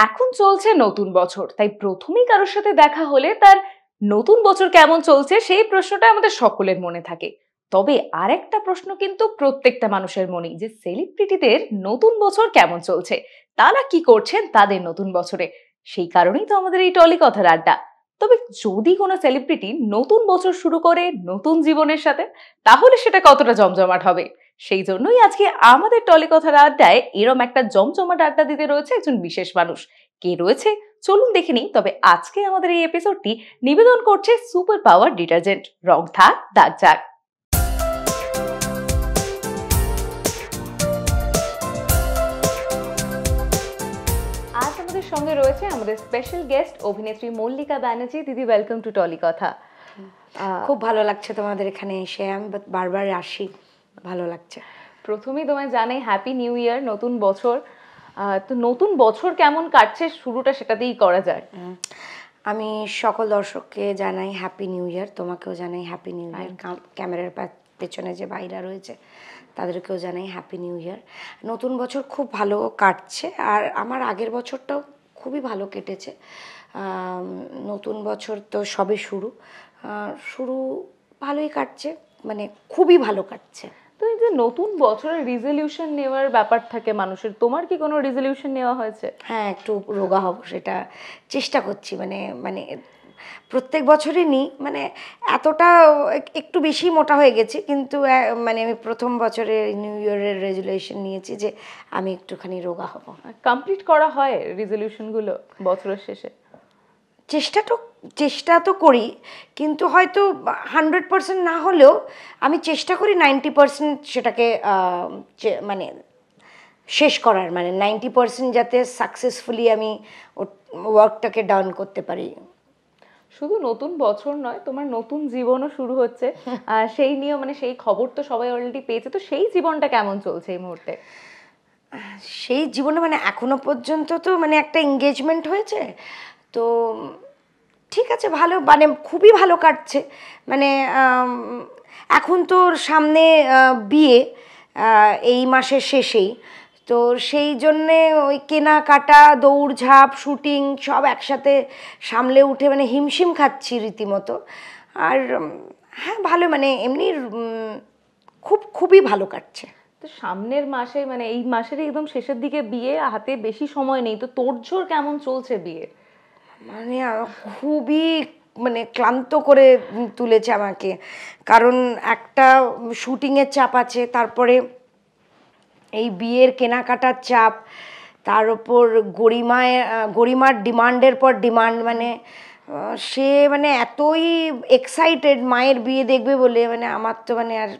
এখন চলছে নতুন বছর, তাই প্রথমেই কারোর সাথে দেখা হলে তার নতুন বছর কেমন চলছে সেই প্রশ্নটা আমাদের সকলের মনে থাকে। তবে আরেকটা প্রশ্ন কিন্তু প্রত্যেকটা মানুষের মনেই, যে সেলিব্রিটিদের নতুন বছর কেমন চলছে, তারা কি করছেন তাদের নতুন বছরে। সেই কারণেই তো আমাদের এই টলি কথার আড্ডা। তবে যদি কোনো সেলিব্রিটি নতুন বছর শুরু করে নতুন জীবনের সাথে, তাহলে সেটা কতটা জমজমাট হবে। সেই জন্যই আজকে আমাদের টলি কথার আড্ডায় এরম একটা জমজমাট আড্ডা দিতে রয়েছে একজন বিশেষ মানুষ। কে রয়েছে চলুন দেখে নিই। তবে আজকে আমাদের এই এপিসোডটি নিবেদন করছে সুপার পাওয়ার ডিটারজেন্ট, রং থাক দাগ যাক। আজ আমাদের সঙ্গে রয়েছে আমাদের স্পেশাল গেস্ট অভিনেত্রী মল্লিকা ব্যানার্জি। দিদি, ওয়েলকাম টু টলি কথা। খুব ভালো লাগছে তোমাদের এখানে এসে, আমি বারবার আসি, ভালো লাগছে। প্রথমেই তোমায় জানাই হ্যাপি নিউ ইয়ার, নতুন বছর। তো নতুন বছর কেমন কাটছে শুরুটা সেটা দিয়েই করা যায়। আমি সকল দর্শককে জানাই হ্যাপি নিউ ইয়ার, তোমাকেও জানাই হ্যাপি নিউ ইয়ার, ক্যামেরার পেছনে যে ভাইরা রয়েছে তাদেরকেও জানাই হ্যাপি নিউ ইয়ার। নতুন বছর খুব ভালো কাটছে, আর আমার আগের বছরটাও খুবই ভালো কেটেছে। নতুন বছর তো সবে শুরু ভালোই কাটছে, মানে খুবই ভালো কাটছে। তো এই যে নতুন বছরের রিজলিউশন নেওয়ার ব্যাপার থাকে মানুষের, তোমার কি কোনো রিজলিউশন নেওয়া হয়েছে? হ্যাঁ, একটু রোগা হব সেটা চেষ্টা করছি, মানে মানে প্রত্যেক বছরই নিই, মানে এতটা একটু বেশি মোটা হয়ে গেছি, কিন্তু মানে আমি প্রথম বছরে নিউ ইয়ারের রেজুলেশন নিয়েছি যে আমি একটুখানি রোগা হব। কমপ্লিট করা হয় রিজলিউশনগুলো বছরের শেষে? চেষ্টা তো করি, কিন্তু হয়তো 100% না হলেও আমি চেষ্টা করি 90% সেটাকে মানে শেষ করার, মানে 90% যাতে সাকসেসফুলি আমি ওয়ার্কটাকে ডাউন করতে পারি। শুধু নতুন বছর নয়, তোমার নতুন জীবনও শুরু হচ্ছে, সেই নিয়ে মানে সেই খবর তো সবাই অলরেডি পেয়েছে। তো সেই জীবনটা কেমন চলছে এই মুহূর্তে? সেই জীবনে মানে এখনো পর্যন্ত তো মানে একটা এঙ্গেজমেন্ট হয়েছে, তো ঠিক আছে, ভালো, মানে খুবই ভালো কাটছে। মানে এখন তো সামনে বিয়ে এই মাসের শেষেই, তো সেই জন্যে ওই কেনাকাটা, দৌড়ঝাঁপ, শুটিং সব একসাথে সামলে উঠে মানে হিমশিম খাচ্ছি রীতিমতো। আর হ্যাঁ, ভালো, মানে এমনি খুবই ভালো কাটছে। তো সামনের মাসে মানে এই মাসের একদম শেষের দিকে বিয়ে, হাতে বেশি সময় নেই, তো তোড়জোড় কেমন চলছে বিয়ে? মানে খুবই মানে ক্লান্ত করে তুলেছে আমাকে, কারণ একটা শুটিংয়ের চাপ আছে, তারপরে এই বিয়ের কেনাকাটার চাপ, তার ওপর গরিমার ডিমান্ডের পর ডিমান্ড, মানে সে মানে এতই এক্সাইটেড মায়ের বিয়ে দেখবে বলে, মানে আমার তো মানে আর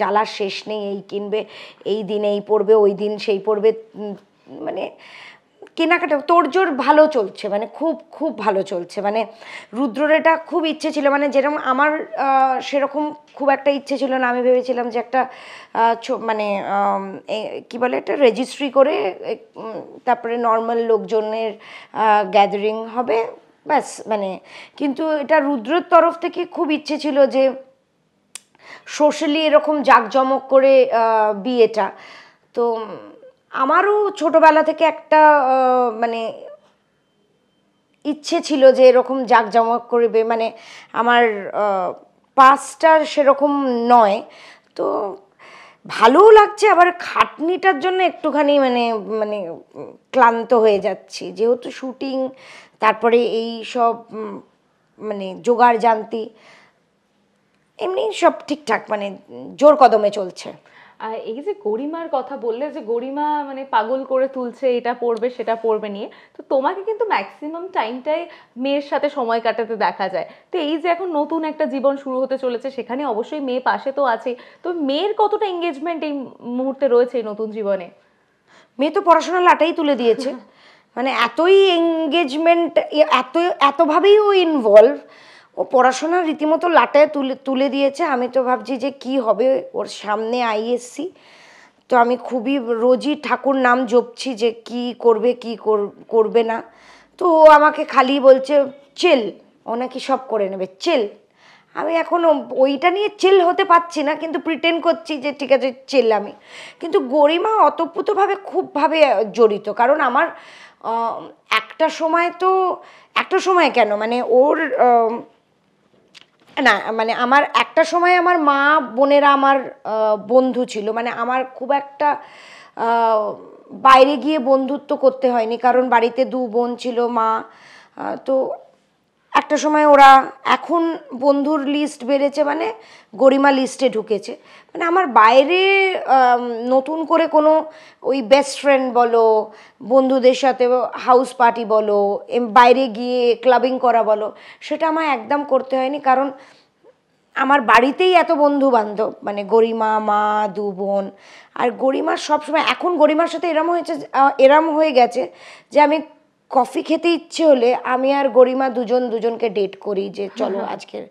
জ্বালার শেষ নেই। এই কিনবে, এই দিন এই পড়বে, ওই দিন সেই পড়বে, মানে কেনাকাটা তোড়জোড় ভালো চলছে, মানে খুব ভালো চলছে। মানে রুদ্ররেটা খুব ইচ্ছে ছিল, মানে যেরকম আমার সেরকম খুব একটা ইচ্ছে ছিল না। আমি ভেবেছিলাম যে একটা মানে কি বলে, একটা রেজিস্ট্রি করে তারপরে নর্মাল লোকজনের গ্যাদারিং হবে ব্যাস, মানে কিন্তু এটা রুদ্রের তরফ থেকে খুব ইচ্ছে ছিল যে সোশ্যালি এরকম জাঁকজমক করে বিয়েটা। তো আমারও ছোটবেলা থেকে একটা মানে ইচ্ছে ছিল যে এরকম জাঁকজমক করবে, মানে আমার পাসটা সেরকম নয়, তো ভালোও লাগছে, আবার খাটনিটার জন্য একটুখানি মানে মানে ক্লান্ত হয়ে যাচ্ছি, যেহেতু শুটিং, তারপরে এই সব মানে জোগাড় জানতি, এমনি সব ঠিকঠাক, মানে জোর কদমে চলছে। আর এই যে গরিমার কথা বললে, যে গরিমা মানে পাগল করে তুলছে, এটা পড়বে সেটা পড়বে নিয়ে, তো তোমাকে কিন্তু ম্যাক্সিমাম টাইমটাই মেয়ের সাথে সময় কাটাতে দেখা যায়। তো এই যে এখন নতুন একটা জীবন শুরু হতে চলেছে, সেখানে অবশ্যই মেয়ে পাশে তো আছে, তো মেয়ের কতটা এঙ্গেজমেন্ট এই মুহূর্তে রয়েছে এই নতুন জীবনে? মেয়ে তো পড়াশোনার লাটাই তুলে দিয়েছে, মানে এতই এঙ্গেজমেন্ট, এতভাবেই ও ইনভলভ, ও পড়াশোনার রীতিমতো লাটায় তুলে দিয়েছে। আমি তো ভাবছি যে কি হবে ওর সামনে আইএসসি, তো আমি খুবই রোজই ঠাকুর নাম জপছি যে কি করবে কি করবে না। তো ও আমাকে খালি বলছে চিল, ও নাকি সব করে নেবে, চিল। আমি এখনও ওইটা নিয়ে চিল হতে পারছি না, কিন্তু প্রিটেন্ড করছি যে ঠিক আছে চিল আমি। কিন্তু গরিমা অতপ্রতভাবে খুবভাবে জড়িত, কারণ আমার একটা সময় কেন, মানে ওর না, মানে আমার একটা সময় আমার মা বোনেরা আমার বন্ধু ছিল, মানে আমার খুব একটা বাইরে গিয়ে বন্ধুত্ব করতে হয়নি, কারণ বাড়িতে 2 বোন ছিল, মা, তো একটা সময় ওরা, এখন বন্ধুর লিস্ট বেড়েছে, মানে গরিমা লিস্টে ঢুকেছে, মানে আমার বাইরে নতুন করে কোনো ওই বেস্ট ফ্রেন্ড বলো, বন্ধুদের সাথে হাউস পার্টি বলো, বাইরে গিয়ে ক্লাবিং করা বলো, সেটা আমার একদম করতে হয়নি, কারণ আমার বাড়িতেই এত বন্ধু বান্ধব, মানে গরিমা, মা, 2 বোন। আর গরিমার সবসময়, এখন গরিমার সাথে এরম হয়ে গেছে যে আমি কফি খেতে ইচ্ছে হলে আমি আর গরিমা দুজনকে ডেট করি, যে চলো আজকের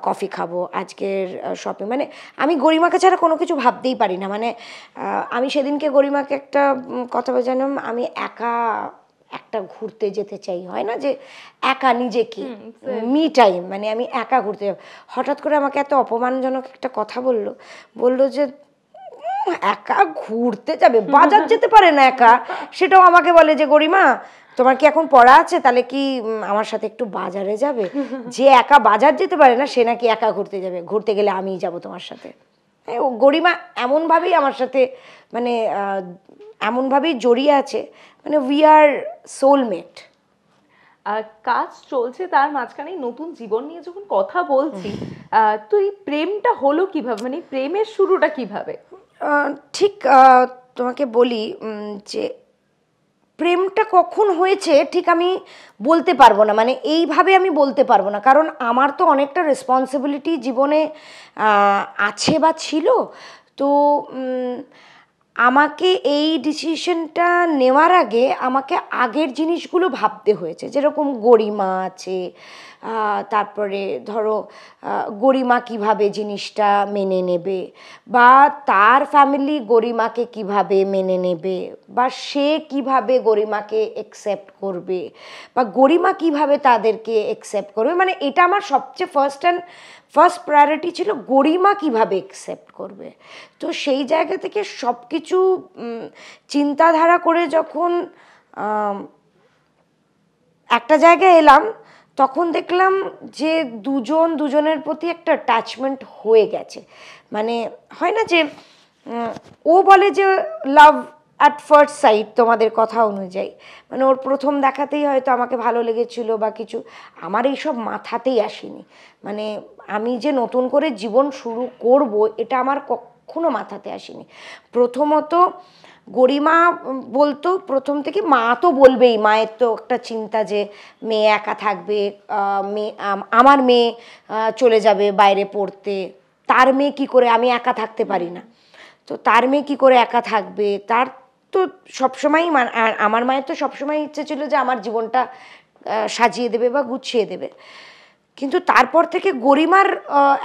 কফি খাবো, আজকের শপিং, মানে আমি গরিমাকে ছাড়া কোনো কিছু ভাবতেই পারি না। মানে আমি সেদিনকে গরিমাকে একটা কথা জানালাম, আমি একা একটা ঘুরতে যেতে চাই, হয় না যে একা নিজেকে মি টাইম, মানে আমি একা ঘুরতে যাব। হঠাৎ করে আমাকে এত অপমানজনক একটা কথা বললো যে একা ঘুরতে যাবে, বাজার যেতে পারে না একা, সেটাও আমাকে বলে যে গরিমা তোমার কি এখন পড়া আছে, তাহলে কি আমার সাথে একটু বাজারে যাবে? যে একা বাজার যেতে পারে না সে নাকি একা ঘুরতে যাবে, ঘুরতে গেলে আমিই যাব তোমার সাথে। ও গরিমা এমনভাবেই আমার সাথে, মানে এমনভাবেই জড়িয়ে আছে, মানে উই আর সোলমেট। কাজ চলছে, তার মাঝখানে নতুন জীবন নিয়ে যখন কথা বলছি, তুই প্রেমটা হলো কিভাবে, মানে প্রেমের শুরুটা কিভাবে? ঠিক তোমাকে বলি যে প্রেমটা কখন হয়েছে ঠিক আমি বলতে পারবো না, মানে এইভাবে আমি বলতে পারবো না, কারণ আমার তো অনেকটা রেসপন্সিবিলিটি জীবনে আছে বা ছিল। তো আমাকে এই ডিসিশনটা নেওয়ার আগে আমাকে আগের জিনিসগুলো ভাবতে হয়েছে, যেরকম গরিমা আছে, তারপরে ধরো গরিমা কিভাবে জিনিসটা মেনে নেবে, বা তার ফ্যামিলি গরিমাকে কিভাবে মেনে নেবে, বা সে কিভাবে গরিমাকে অ্যাকসেপ্ট করবে, বা গরিমা কিভাবে তাদেরকে অ্যাকসেপ্ট করবে, মানে এটা আমার সবচেয়ে ফার্স্ট প্রায়োরিটি ছিল, গরিমা কিভাবে অ্যাকসেপ্ট করবে। তো সেই জায়গা থেকে সব কিছু চিন্তাধারা করে যখন একটা জায়গায় এলাম, তখন দেখলাম যে দুজনের প্রতি একটা অ্যাটাচমেন্ট হয়ে গেছে। মানে হয় না যে ও বলে যে লাভ অ্যাট ফার্স্ট সাইট, তোমাদের কথা অনুযায়ী, মানে ওর প্রথম দেখাতেই হয়তো আমাকে ভালো লেগেছিল বা কিছু, আমার এইসব মাথাতেই আসেনি। মানে আমি যে নতুন করে জীবন শুরু করব এটা আমার কখনো মাথাতে আসেনি। প্রথমত গরিমা বলতো প্রথম থেকে, মা তো বলবেই, মায়ের তো একটা চিন্তা যে মেয়ে একা থাকবে, আমার মেয়ে চলে যাবে বাইরে পড়তে, তার মেয়ে কি করে, আমি একা থাকতে পারি না, তো তার মেয়ে কি করে একা থাকবে, তার তো সবসময়ই আমার মায়ের তো সবসময় ইচ্ছে ছিল যে আমার জীবনটা সাজিয়ে দেবে বা গুছিয়ে দেবে। কিন্তু তারপর থেকে গরিমার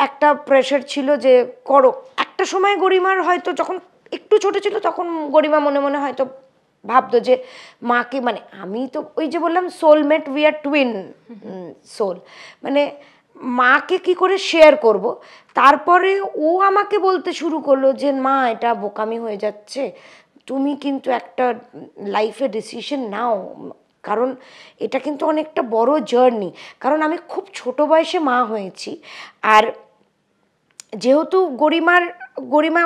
একটা প্রেশার ছিল যে করো। একটা সময় গরিমার হয়তো যখন একটু ছোট ছিল তখন গরিমা মনে মনে হয়তো ভাবতো যে মাকে, মানে আমি তো ওই যে বললাম soulmate, we are twin soul, মানে মাকে কি করে শেয়ার করব। তারপরে ও আমাকে বলতে শুরু করলো যে মা এটা বোকামি হয়ে যাচ্ছে, তুমি কিন্তু একটা লাইফে ডিসিশন নাও, কারণ এটা কিন্তু অনেকটা বড় জার্নি। কারণ আমি খুব ছোট বয়সে মা হয়েছি, আর যেহেতু গরিমা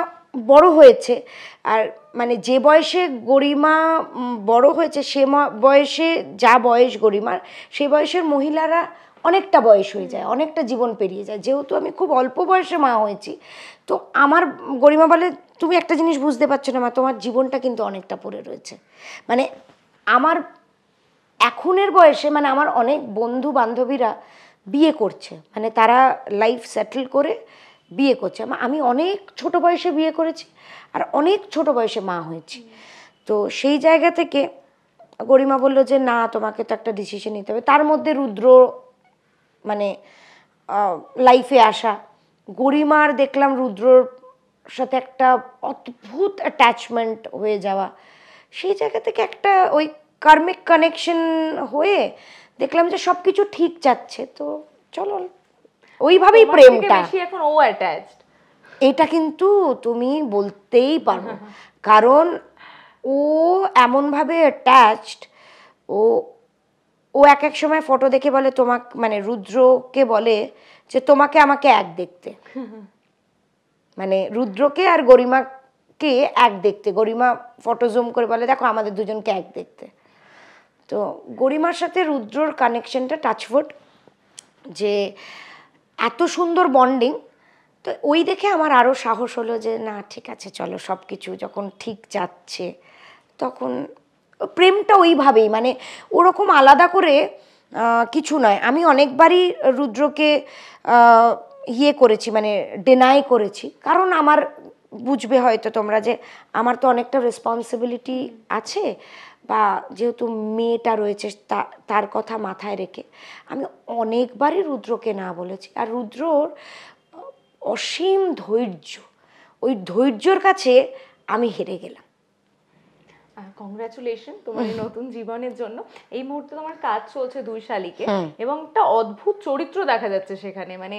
বড় হয়েছে, আর মানে যে বয়সে গরিমা বড় হয়েছে সে বয়সে, যা বয়স গরিমার, সে বয়সের মহিলারা অনেকটা বয়স হয়ে যায়, অনেকটা জীবন পেরিয়ে যায়। যেহেতু আমি খুব অল্প বয়সে মা হয়েছি, তো আমার গরিমা বলে তুমি একটা জিনিস বুঝতে পারছো না মা, তোমার জীবনটা কিন্তু অনেকটা পড়ে রয়েছে। মানে আমার এখনের বয়সে, মানে আমার অনেক বন্ধু বান্ধবীরা বিয়ে করছে, মানে তারা লাইফ সেটেল করে বিয়ে করছে, আমি অনেক ছোট বয়সে বিয়ে করেছি আর অনেক ছোট বয়সে মা হয়েছি। তো সেই জায়গা থেকে গরিমা বলল যে না, তোমাকে তো একটা ডিসিশন নিতে হবে। তার মধ্যে রুদ্র মানে লাইফে আসা, গরিমার দেখলাম রুদ্রর সাথে একটা অদ্ভুত অ্যাটাচমেন্ট হয়ে যাওয়া, সেই জায়গা থেকে একটা ওই কার্মিক কানেকশন হয়ে দেখলাম যে সব কিছু ঠিক যাচ্ছে, তো চলো ওইভাবেই প্রেমটা। এখন ও অ্যাটাচড, এটা কিন্তু তুমি বলতেই পারো, কারণ ও এমনভাবে অ্যাটাচড, ও ও এক এক সময় ফটো দেখে বলে তোমাকে, মানে রুদ্রকে বলে যে তোমাকে আমাকে এক দেখতে, মানে রুদ্রকে আর গরিমাকে এক দেখতে। গরিমা ফটো জুম করে বলে দেখো আমাদের দুজনকে এক দেখতে। তো গরিমার সাথে রুদ্রর কানেকশনটা টাচফুড, যে এত সুন্দর বন্ডিং। তো ওই দেখে আমার আরও সাহস হলো যে না ঠিক আছে চলো, সব কিছু যখন ঠিক যাচ্ছে তখন প্রেমটা ওইভাবেই, মানে ওরকম আলাদা করে কিছু নয়। আমি অনেকবারই রুদ্রকে ইয়ে করেছি, মানে ডিনাই করেছি, কারণ আমার বুঝবে হয়তো তোমরা যে আমার তো অনেকটা রেসপন্সিবিলিটি আছে, বা যেহেতু মেয়েটা রয়েছে তার কথা মাথায় রেখে আমি অনেকবারই রুদ্রকে না বলেছি। আর রুদ্রর অসীম ধৈর্য, ওই ধৈর্যর কাছে আমি হেরে গেলাম। কংগ্রাচুলেশন তোমার এই নতুন জীবনের জন্য। এই মুহূর্তে তোমার কাজ চলছে 2 শালিকে, এবং একটা অদ্ভুত চরিত্র দেখা যাচ্ছে সেখানে, মানে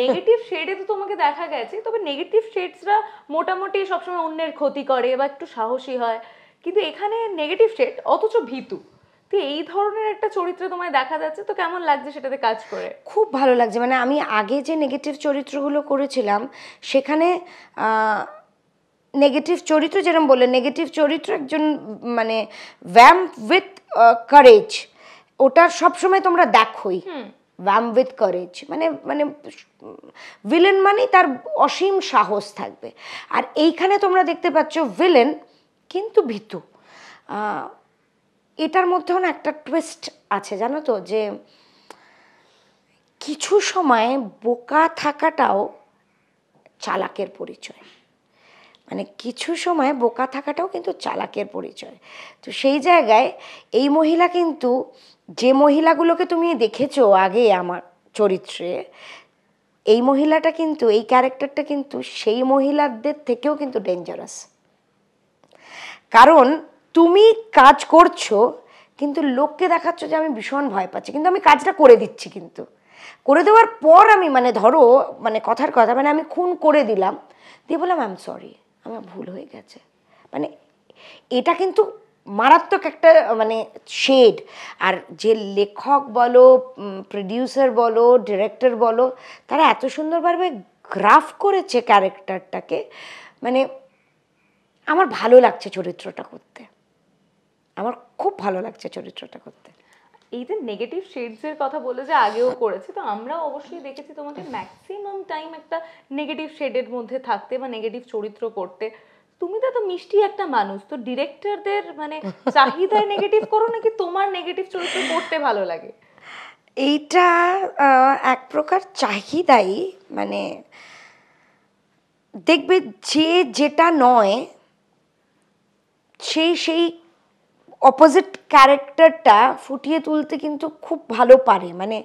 নেগেটিভ শেডে তো তোমাকে দেখা গেছে, তবে নেগেটিভ শেডসরা মোটামুটি সবসময় অন্যের ক্ষতি করে বা একটু সাহসী হয়, কিন্তু এখানে নেগেটিভ শেড অথচ ভীতু। তো এই ধরনের একটা চরিত্র তোমায় দেখা যাচ্ছে, তো কেমন লাগছে সেটাতে কাজ করে? খুব ভালো লাগছে। মানে আমি আগে যে নেগেটিভ চরিত্রগুলো করেছিলাম সেখানে নেগেটিভ চরিত্র, যেরকম বললেন নেগেটিভ চরিত্র একজন মানে ভ্যাম্প উইথ কারেজ, ওটা সবসময় তোমরা দেখোই, ভ্যাম্প উইথ কারেজ মানে মানে ভিলেন মানেই তার অসীম সাহস থাকবে। আর এইখানে তোমরা দেখতে পাচ্ছ ভিলেন কিন্তু ভীতু। এটার মধ্যেও না একটা টুইস্ট আছে জানো তো, যে কিছু সময় বোকা থাকাটাও চালাকের পরিচয়, মানে কিছু সময় বোকা থাকাটাও কিন্তু চালাকের পরিচয়। তো সেই জায়গায় এই মহিলা কিন্তু, যে মহিলাগুলোকে তুমি দেখেছো আগে আমার চরিত্রে, এই মহিলাটা কিন্তু, এই ক্যারেক্টারটা কিন্তু সেই মহিলাদের থেকেও কিন্তু ডেঞ্জারাস। কারণ তুমি কাজ করছো কিন্তু লোককে দেখাচ্ছ যে আমি ভীষণ ভয় পাচ্ছি, কিন্তু আমি কাজটা করে দিচ্ছি, কিন্তু করে দেওয়ার পর আমি, মানে ধরো মানে কথার কথা, মানে আমি খুন করে দিলাম, দিয়ে বললাম আই এম সরি, আমার ভুল হয়ে গেছে। মানে এটা কিন্তু মারাত্মক একটা মানে শেড। আর যে লেখক বলো, প্রডিউসার বলো, ডিরেক্টর বলো, তারা এত সুন্দরভাবে গ্রাফ করেছে ক্যারেক্টারটাকে, মানে আমার ভালো লাগছে চরিত্রটা করতে, আমার খুব ভালো লাগছে চরিত্রটা করতে। এই যে নেগেটিভ শেডসের কথা বলে যে আগেও করেছি, তো আমরাও অবশ্যই দেখেছি তোমাকে ম্যাক্সিমাম টাইম একটা নেগেটিভ শেডের মধ্যে থাকতে বা নেগেটিভ চরিত্র করতে। তুমি তো এত মিষ্টি একটা মানুষ, তো ডিরেক্টরদের মানে চাহিদায় নেগেটিভ করো নাকি তোমার নেগেটিভ চরিত্র করতে ভালো লাগে? এইটা এক প্রকার চাহিদাই, মানে দেখবে যে যেটা নয় সেই অপোজিট ক্যারেক্টারটা ফুটিয়ে তুলতে কিন্তু খুব ভালো পারে। মানে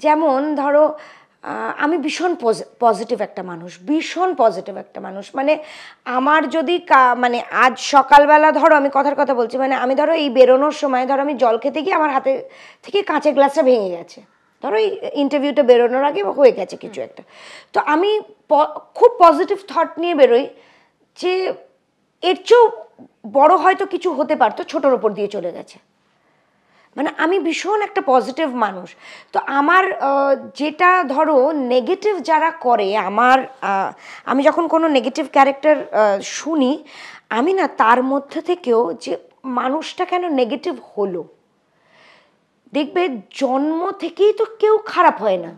যেমন ধরো আমি ভীষণ পজিটিভ একটা মানুষ, ভীষণ পজিটিভ একটা মানুষ। মানে আমার যদি মানে আজ সকালবেলা ধরো, আমি কথার কথা বলছি, মানে আমি ধরো এই বেরোনোর সময় ধরো আমি জল খেতে গিয়ে আমার হাতে থেকে কাঁচের গ্লাসটা ভেঙে গেছে, ধরো এই ইন্টারভিউটা বেরোনোর আগে হয়ে গেছে কিছু একটা, তো আমি খুব পজিটিভ থট নিয়ে বেরোই যে এর চেয়েও বড় হয়তো কিছু হতে পারতো, ছোটোর ওপর দিয়ে চলে গেছে। মানে আমি ভীষণ একটা পজিটিভ মানুষ। তো আমার যেটা ধরো নেগেটিভ যারা করে, আমি যখন কোনো নেগেটিভ ক্যারেক্টার শুনি, আমি না তার মধ্যে থেকেও যে মানুষটা কেন নেগেটিভ হলো, দেখবে জন্ম থেকেই তো কেউ খারাপ হয় না,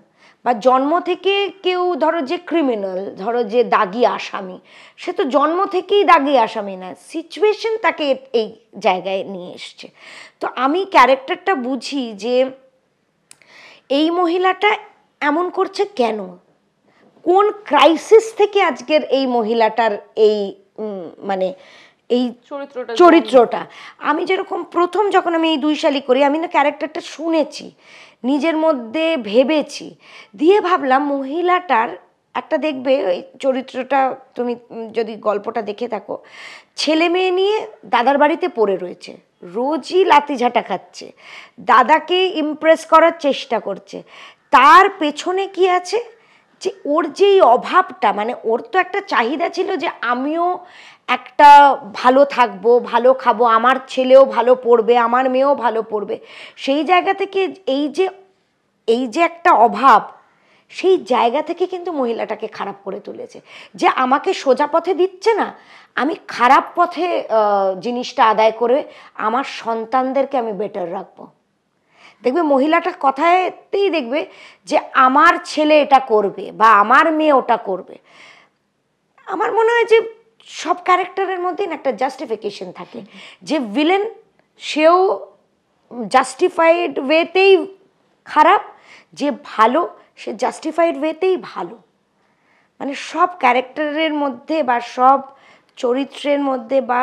বা জন্ম থেকে কেউ ধরো যে ক্রিমিনাল, ধরো যে দাগি আসামি, সে তো জন্ম থেকেই দাগি আসামি না, সিচুয়েশন তাকে এই জায়গায় নিয়ে এসছে। তো আমি ক্যারেক্টারটা বুঝি যে এই মহিলাটা এমন করছে কেন, কোন ক্রাইসিস থেকে আজকের এই মহিলাটার এই মানে এই চরিত্রটা। আমি যেরকম প্রথম যখন আমি এই 2 শালিক করি, আমি না ক্যারেক্টারটা শুনেছি, নিজের মধ্যে ভেবেছি, দিয়ে ভাবলাম মহিলাটার একটা, দেখবে ওই চরিত্রটা তুমি যদি গল্পটা দেখে থাকো, ছেলে মেয়ে নিয়ে দাদার বাড়িতে পড়ে রয়েছে, রোজই লাতিঝাঁটা খাচ্ছে, দাদাকে ইমপ্রেস করার চেষ্টা করছে, তার পেছনে কি আছে যে ওর যেই অভাবটা, মানে ওর তো একটা চাহিদা ছিল যে আমিও একটা ভালো থাকবো, ভালো খাবো, আমার ছেলেও ভালো পড়বে, আমার মেয়েও ভালো পড়বে। সেই জায়গা থেকে এই যে একটা অভাব, সেই জায়গা থেকে কিন্তু মহিলাটাকে খারাপ করে তুলেছে। যে আমাকে সোজা পথে দিচ্ছে না, আমি খারাপ পথে জিনিসটা আদায় করে আমার সন্তানদেরকে আমি বেটার রাখবো। দেখবে মহিলাটা কথাতেই দেখবে যে আমার ছেলে এটা করবে বা আমার মেয়ে ওটা করবে। আমার মনে হয় যে সব ক্যারেক্টারের মধ্যেই না একটা জাস্টিফিকেশন থাকে। যে ভিলেন সেও জাস্টিফাইড ওয়েতেই খারাপ, যে ভালো সে জাস্টিফাইড ওয়েতেই ভালো। মানে সব ক্যারেক্টারের মধ্যে বা সব চরিত্রের মধ্যে, বা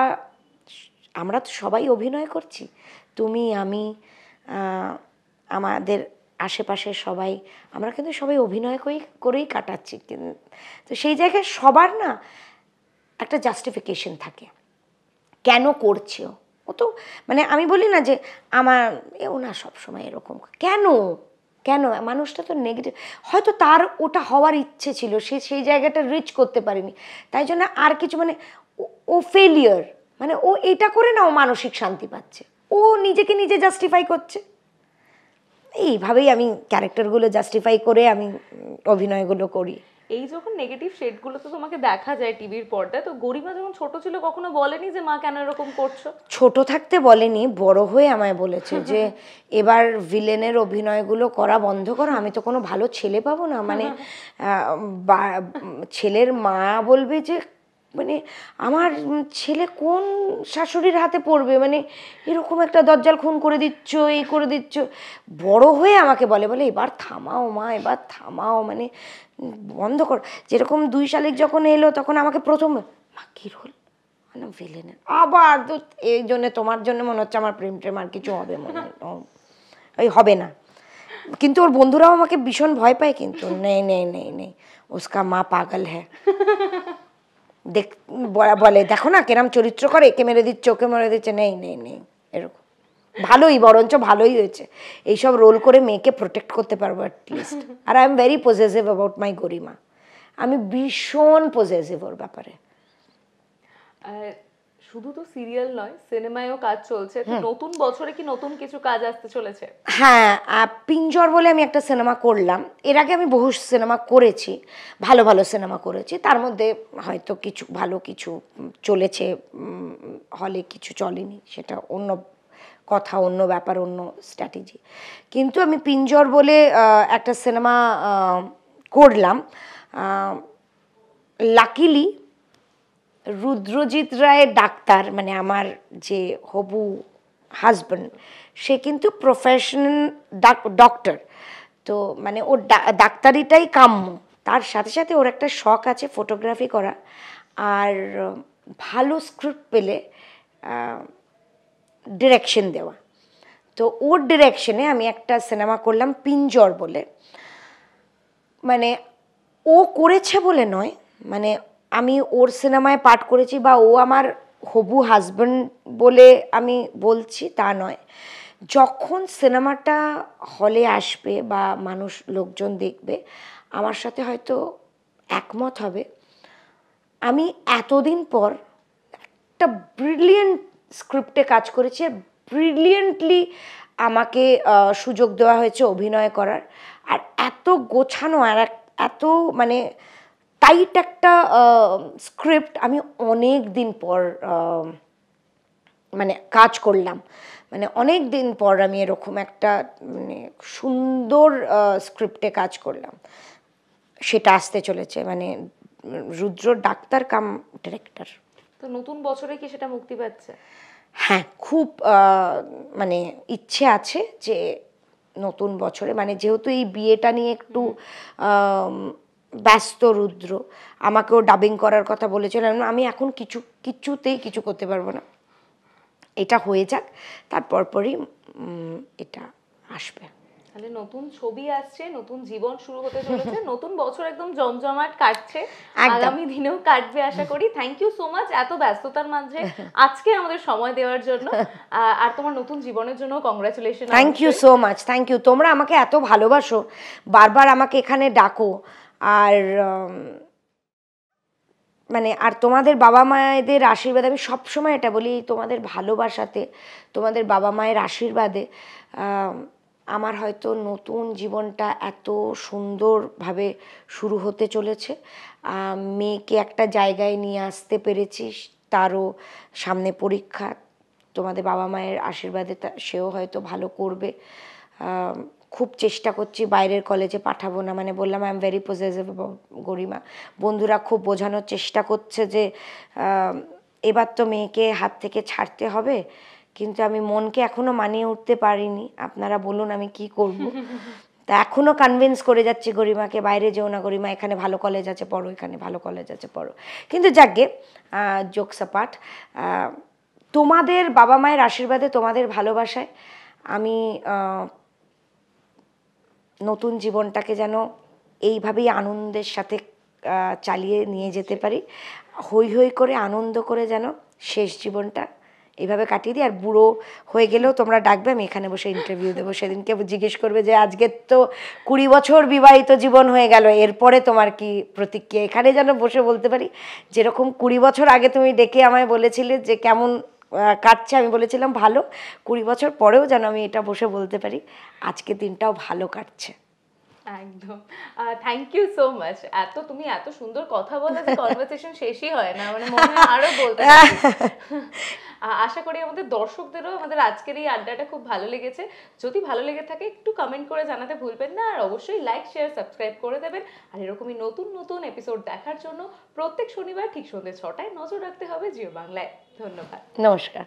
আমরা তো সবাই অভিনয় করছি, তুমি আমি আমাদের আশেপাশের সবাই, আমরা কিন্তু সবাই অভিনয় করেই কাটাচ্ছি। তো সেই জায়গায় সবার না একটা জাস্টিফিকেশন থাকে, কেন করছে ও তো, মানে আমি বলি না যে আমার ও না সবসময় এরকম, কেন কেন মানুষটা তো নেগেটিভ, হয়তো তার ওটা হওয়ার ইচ্ছে ছিল, সে সেই জায়গাটা রিচ করতে পারেনি, তাই জন্য আর কিছু, মানে ও ফেলিয়ার, মানে ও এটা করে না ও মানসিক শান্তি পাচ্ছে, ও নিজেকে নিজে জাস্টিফাই করছে। এইভাবেই আমি ক্যারেক্টারগুলো জাস্টিফাই করে আমি অভিনয়গুলো করি। এই যখন নেগেটিভ শেডগুলো তো তোমাকে দেখা যায় টিভির পর্দায়, তো গরিমা যখন ছোট ছিল কখনো বলেনি যে মা কেন এরকম করছো? ছোট থাকতে বলেনি, বড় হয়ে আমায় বলেছে যে এবার ভিলেনের অভিনয়গুলো করা বন্ধ করো, আমি তো কোনো ভালো ছেলে পাবো না। মানে ছেলের মা বলবে যে মানে আমার ছেলে কোন শাশুড়ির হাতে পড়বে, মানে এরকম একটা দজ্জাল খুন করে দিচ্ছ, এই করে দিচ্ছ। বড় হয়ে আমাকে বলে এবার থামাও মা, এবার থামাও, মানে বন্ধ কর। যেরকম 2 শালিক যখন এলো তখন আমাকে প্রথম মা কী রোল, মানে ভিলেনের, আবার তো এই জন্যে তোমার জন্য মনে হচ্ছে আমার প্রেম আর কিছু হবে, মনে ওই হবে না। কিন্তু ওর বন্ধুরাও আমাকে ভীষণ ভয় পায়, কিন্তু নেই নেই নেই নেই উসকা মা পাগল হ্যাঁ, দেখ বলে দেখো না কেরাম চরিত্র করে, একে মেরে দিচ্ছে ওকে মেরে দিচ্ছে, নেই নেই নেই এরকম। ভালোই, বরঞ্চ ভালোই হয়েছে, এইসব রোল করে মেয়েকে প্রোটেক্ট করতে পারবো অ্যাটলিস্ট। আর I am very possessive about my Garima, আমি ভীষণ পজেসিভ ওর ব্যাপারে। শুধু তো সিরিয়াল নয়, সিনেমায়ও কাজ চলছে, নতুন বছরে কি নতুন কিছু কাজ আসতে চলেছে? হ্যাঁ, পিঞ্জর বলে আমি একটা সিনেমা করলাম। এর আগে আমি বহু সিনেমা করেছি, ভালো ভালো সিনেমা করেছি, তার মধ্যে হয়তো কিছু ভালো কিছু চলেছে হলে, কিছু চলেনি, সেটা অন্য কথা, অন্য ব্যাপার, অন্য স্ট্র্যাটেজি। কিন্তু আমি পিঞ্জর বলে একটা সিনেমা করলাম। লাকিলি রুদ্রজিৎ রায় ডাক্তার, মানে আমার যে হবু হাজব্যান্ড, সে কিন্তু প্রফেশনাল ডক্টর। তো মানে ওর ডাক্তারিটাই কাম্য, তার সাথে সাথে ওর একটা শখ আছে ফটোগ্রাফি করা, আর ভালো স্ক্রিপ্ট পেলে ডিরেকশন দেওয়া। তো ওর ডিরেকশনে আমি একটা সিনেমা করলাম পিঞ্জর বলে। মানে ও করেছে বলে নয়, মানে আমি ওর সিনেমায় পাঠ করেছি বা ও আমার হবু হাজব্যান্ড বলে আমি বলছি তা নয়। যখন সিনেমাটা হলে আসবে বা মানুষ লোকজন দেখবে, আমার সাথে হয়তো একমত হবে, আমি এতদিন পর একটা ব্রিলিয়েন্ট স্ক্রিপ্টে কাজ করেছি, ব্রিলিয়েন্টলি আমাকে সুযোগ দেওয়া হয়েছে অভিনয় করার। আর এত গোছানো আর এত মানে টাইট একটা স্ক্রিপ্ট আমি অনেক দিন পর মানে কাজ করলাম। মানে অনেক দিন পর আমি এরকম একটা মানে সুন্দর স্ক্রিপ্টে কাজ করলাম, সেটা আসতে চলেছে, মানে রুদ্র ডাক্তার কাম ডিরেক্টর। তো নতুন বছরে কি সেটা মুক্তি পাচ্ছে? হ্যাঁ, খুব মানে ইচ্ছে আছে যে নতুন বছরে, মানে যেহেতু এই বিয়েটা নিয়ে একটু ব্যস্ত রুদ্র, আমাকেও ডাবিং করার কথা বলেছিলেন, আমি এখন কিছুতেই কিছু করতে পারবো না, এটা হয়ে যাক, তারপর পরই এটা আসবে। তাহলে নতুন ছবি আসছে, নতুন জীবন শুরু হতে চলেছে, নতুন বছর একদম জমজমাট কাটছে, আগামী দিনেও কাটবে আশা করি। থ্যাংক ইউ সো মাচ এত ব্যস্ততার মাঝে আজকে আমাদের সময় দেওয়ার জন্য, আর তোমার নতুন জীবনের জন্য congratulation. Thank you so much, thank you. তোমরা আমাকে এত ভালোবাসো, বারবার আমাকে এখানে ডাকো, আর মানে আর তোমাদের বাবা মায়েদের আশীর্বাদ, আমি সবসময় এটা বলি, তোমাদের ভালোবাসাতে, তোমাদের বাবা মায়ের আশীর্বাদে আমার হয়তো নতুন জীবনটা এত সুন্দরভাবে শুরু হতে চলেছে। মেয়েকে একটা জায়গায় নিয়ে আসতে পেরেছি, তারও সামনে পরীক্ষা, তোমাদের বাবা মায়ের আশীর্বাদে সেও হয়তো ভালো করবে। খুব চেষ্টা করছি বাইরের কলেজে পাঠাবো না, মানে বললাম আই এম ভেরি পজেসিভ গরিমা। বন্ধুরা খুব বোঝানোর চেষ্টা করছে যে এবার তো মেয়েকে হাত থেকে ছাড়তে হবে, কিন্তু আমি মনকে এখনো মানিয়ে উঠতে পারিনি। আপনারা বলুন আমি কি করব। তা এখনো কনভিন্স করে যাচ্ছি গরিমাকে, বাইরে যেও না গরিমা, এখানে ভালো কলেজ আছে পড়ো, এখানে ভালো কলেজ আছে পড়ো। কিন্তু যাকগে, জোকস অ্যাপার্ট, তোমাদের বাবা মায়ের আশীর্বাদে, তোমাদের ভালোবাসায় আমি নতুন জীবনটাকে যেন এইভাবেই আনন্দের সাথে চালিয়ে নিয়ে যেতে পারি, হই হই করে আনন্দ করে যেন শেষ জীবনটা এইভাবে কাটিয়ে দিই। আর বুড়ো হয়ে গেলেও তোমরা ডাকবে, আমি এখানে বসে ইন্টারভিউ দেবো, সেদিনকে জিজ্ঞেস করবে যে আজকে তো 20 বছর বিবাহিত জীবন হয়ে গেল, এরপরে তোমার কি প্রতিক্রিয়া, এখানে যেন বসে বলতে পারি যেরকম 20 বছর আগে তুমি ডেকে আমায় বলেছিলে যে কেমন কাটছে, আমি বলেছিলাম ভালো, 20 বছর পরেও যেন আমি এটা বসে বলতে পারি আজকে দিনটাও ভালো কাটছে। একদম, থ্যাংক ইউ সো মাচ। তুমি এত সুন্দর কথা বলে যে কনভারসেশন শেষই হয় না, মানে মনে হয় আরো বলতে আশা করি আমাদের দর্শকদেরও আমাদের আজকের এই আড্ডাটা খুব ভালো লেগেছে। যদি ভালো লেগে থাকে একটু কমেন্ট করে জানাতে ভুলবেন না, আর অবশ্যই লাইক শেয়ার সাবস্ক্রাইব করে দেবেন। আর এরকমই নতুন নতুন এপিসোড দেখার জন্য প্রত্যেক শনিবার ঠিক সন্ধ্যে 6টায় নজর রাখতে হবে জিও বাংলায়। ধন্যবাদ, নমস্কার।